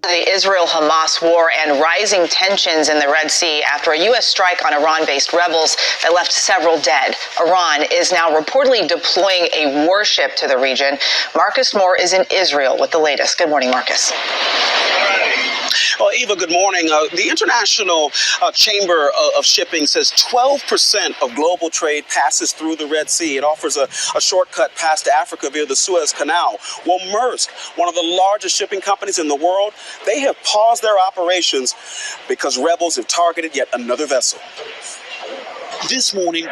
The Israel-Hamas war and rising tensions in the Red Sea after a U.S. strike on Iran-based rebels that left several dead. Iran is now reportedly deploying a warship to the region. Marcus Moore is in Israel with the latest. Good morning, Marcus. Well, Eva, good morning. The International Chamber of Shipping says 12% of global trade passes through the Red Sea. It offers a shortcut past Africa via the Suez Canal. Well, Maersk, one of the largest shipping companies in the world, they have paused their operations because rebels have targeted yet another vessel. This morning,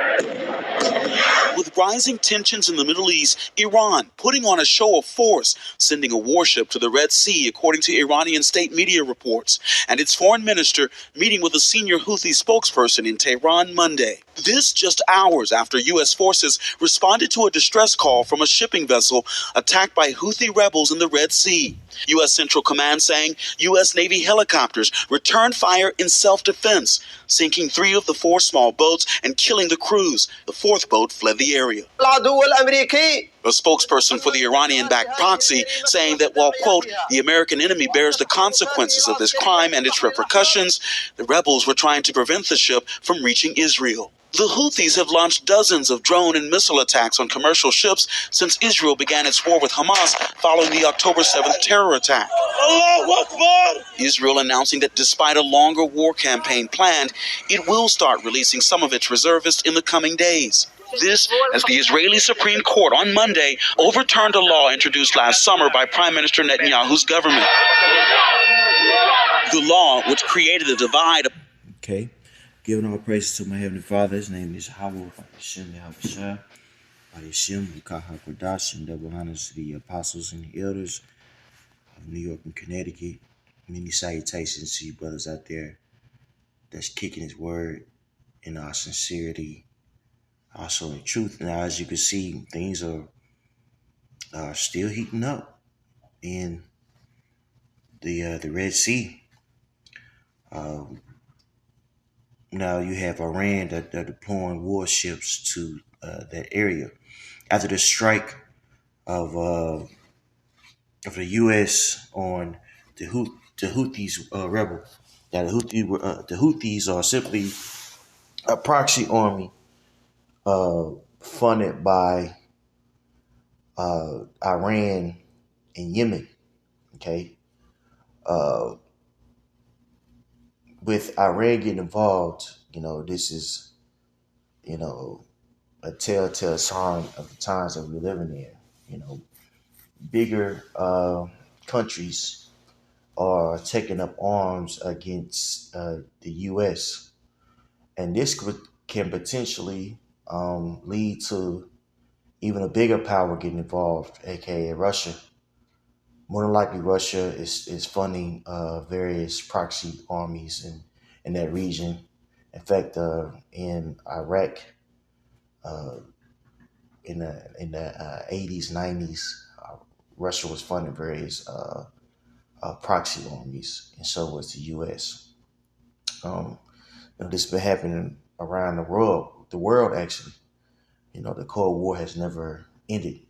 with rising tensions in the Middle East, Iran putting on a show of force, sending a warship to the Red Sea, according to Iranian state media reports, and its foreign minister meeting with a senior Houthi spokesperson in Tehran Monday. This just hours after U.S. forces responded to a distress call from a shipping vessel attacked by Houthi rebels in the Red Sea. U.S. Central Command saying U.S. Navy helicopters returned fire in self-defense, sinking 3 of the 4 small boats and killing the crews. The 4th boat fled the area. A spokesperson for the Iranian-backed proxy saying that while, quote, the American enemy bears the consequences of this crime and its repercussions, the rebels were trying to prevent the ship from reaching Israel. The Houthis have launched dozens of drone and missile attacks on commercial ships since Israel began its war with Hamas following the October 7th terror attack. Allahu Akbar! Israel announcing that despite a longer war campaign planned, it will start releasing some of its reservists in the coming days. This as the Israeli Supreme Court on Monday overturned a law introduced last summer by Prime Minister Netanyahu's government. The law, which created a divide. Okay. Giving all praises to my Heavenly Father. His name is Yahweh, Hashem, Yahushua, Hashem, Ukaha Kodash, and double honors to the apostles and the elders of New York and Connecticut. Many salutations to you brothers out there that's kicking his word in our sincerity, also in truth. Now, as you can see, things are still heating up in the Red Sea. Now you have Iran that they're deploying warships to that area after the strike of the U.S. on the Houthis rebel. Now the Houthis are simply a proxy army funded by Iran and Yemen. Okay, with Iran getting involved, this is, a telltale sign of the times that we're living in. Bigger countries are taking up arms against the U.S. And this can potentially lead to even a bigger power getting involved, aka Russia. More than likely, Russia is funding various proxy armies in that region. In fact, in Iraq, in the 80s, 90s, Russia was funding various proxy armies, and so was the U.S. This has been happening around the world actually. The Cold War has never ended.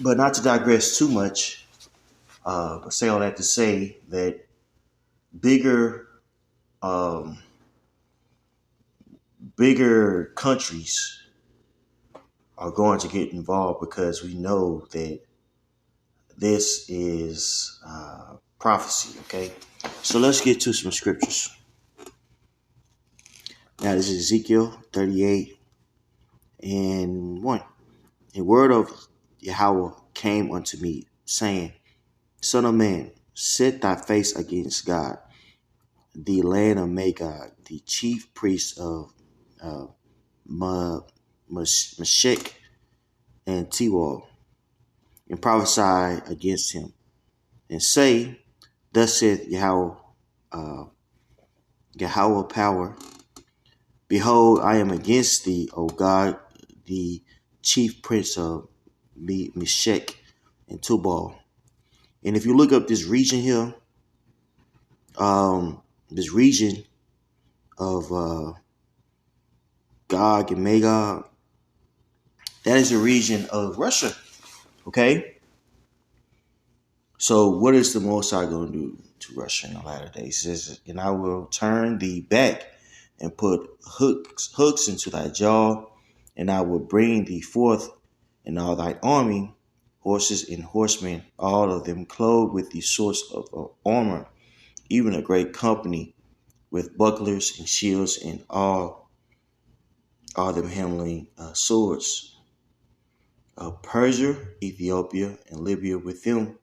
But not to digress too much, but say all that to say that bigger countries are going to get involved because we know that this is prophecy, okay? So let's get to some scriptures. Now this is Ezekiel 38 and 1. A word of Yahweh came unto me, saying, Son of man, set thy face against God, the land of Magog, the chief priest of Meshech and Tubal, and prophesy against him, and say, Thus saith Yahweh power, Behold, I am against thee, O God, the chief prince of Meshech and Tubal. And if you look up this region here, this region of Gog and Magog, that is a region of Russia, okay? So what is the Most High going to do to Russia in the latter days? It says, and I will turn thee back and put hooks into thy jaw, and I will bring thee forth and all thy army, horses and horsemen, all of them clothed with the sorts of armor, even a great company with bucklers and shields, and all them handling swords. Persia, Ethiopia, and Libya with them,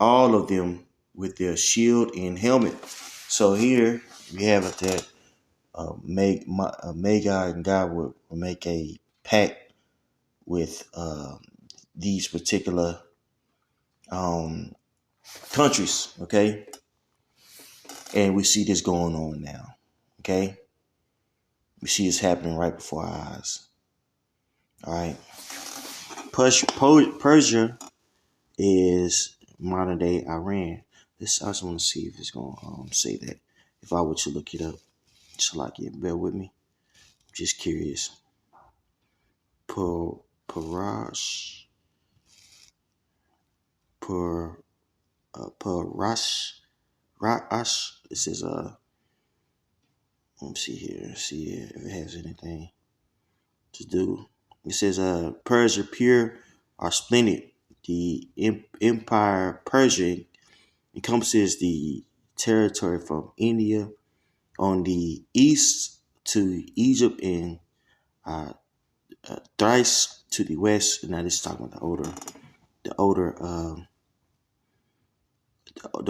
all of them with their shield and helmet. So here we have it that Magi and God will make a pact with these particular um, countries, okay? And we see this going on now, okay? We see this happening right before our eyes, all right? Persia is modern day Iran. This I just want to see if it's going to say that. If I were to look it up, just like it, bear with me. Just curious. Parash, Parash, Raash. This is let me see here. See if it has anything to do. It says Persia pure or splendid. The Empire Persia encompasses the territory from India on the east to Egypt and uh, Thrace to the west. Now this is talking about the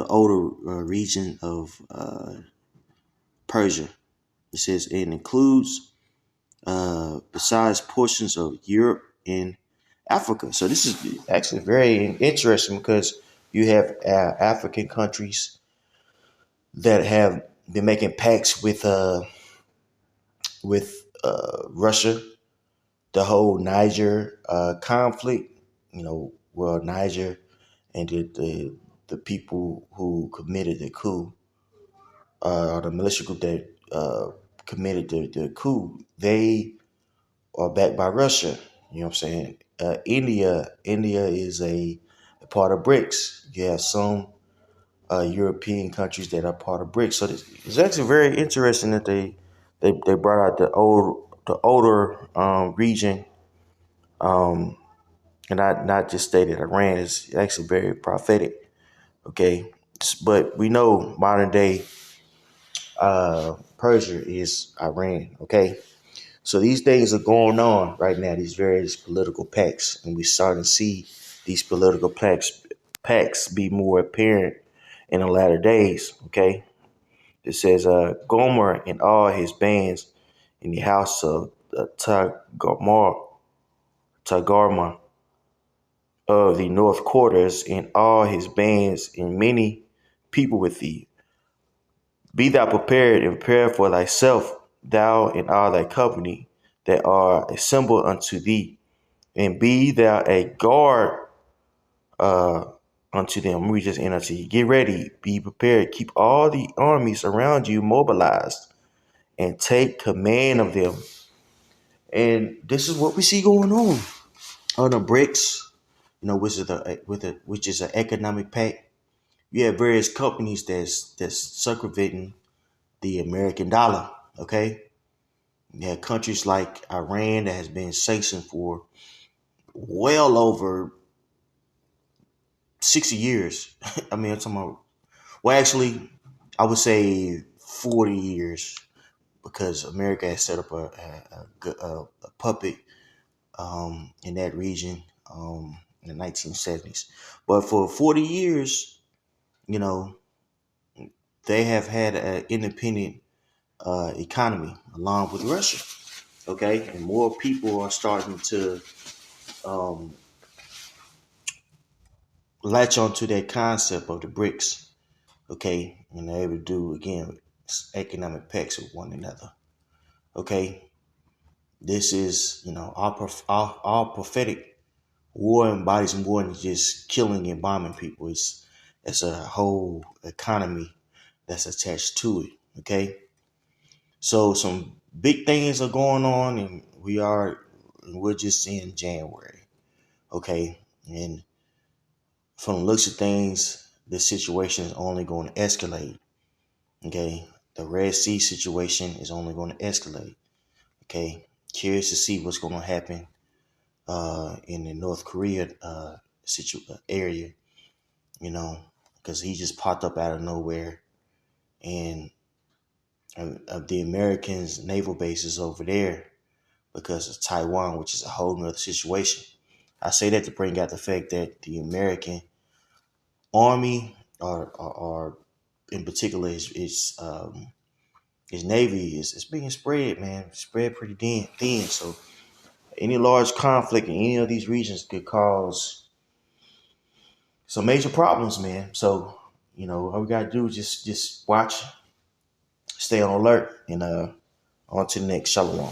older, region of Persia. It says it includes, besides portions of Europe and Africa. So this is actually very interesting because you have African countries that have been making pacts with Russia. The whole Niger conflict, well, Niger and the people who committed the coup, or the militia group that committed the coup, they are backed by Russia. You know what I'm saying? India is a part of BRICS. You have some European countries that are part of BRICS. So it's actually very interesting that they brought out the older region, and not just stated Iran. Is actually very prophetic. Okay, but we know modern day Persia is Iran. Okay, so these things are going on right now. These various political pacts, and we starting to see these political pacts be more apparent in the latter days. Okay, it says Gomer and all his bands in the house of Tagarma of the north quarters, and all his bands and many people with thee. Be thou prepared and prepare for thyself, thou and all thy company that are assembled unto thee, and be thou a guard uh, unto them. We just end unto you. Get ready, be prepared, keep all the armies around you mobilized, and take command of them. And this is what we see going on the BRICS, which is an economic pact. You have various companies that's circumventing the American dollar. Okay, you have countries like Iran that has been sanctioned for well over 60 years. I mean, I'm talking about, well, actually, I would say 40 years because America has set up a puppet in that region in the 1970s. But for 40 years, you know, they have had an independent economy along with Russia. Okay, and more people are starting to um, latch onto that concept of the BRICS. Okay, and they're able to do again economic pacts with one another. Okay, this is all prophetic. War embodies more than just killing and bombing people. It's a whole economy that's attached to it. Okay, so some big things are going on, and we're just in January. Okay, and from the looks of things, this situation is only going to escalate. Okay, the Red Sea situation is only going to escalate. Okay, curious to see what's going to happen in the North Korea area. You know, because he just popped up out of nowhere, and of the Americans' naval bases over there because of Taiwan, which is a whole nother situation. I say that to bring out the fact that the American Army, or in particular, his Navy is being spread, man, spread pretty thin. So any large conflict in any of these regions could cause some major problems, man. So all we gotta do is just watch, stay on alert, and on to the next. Shalom.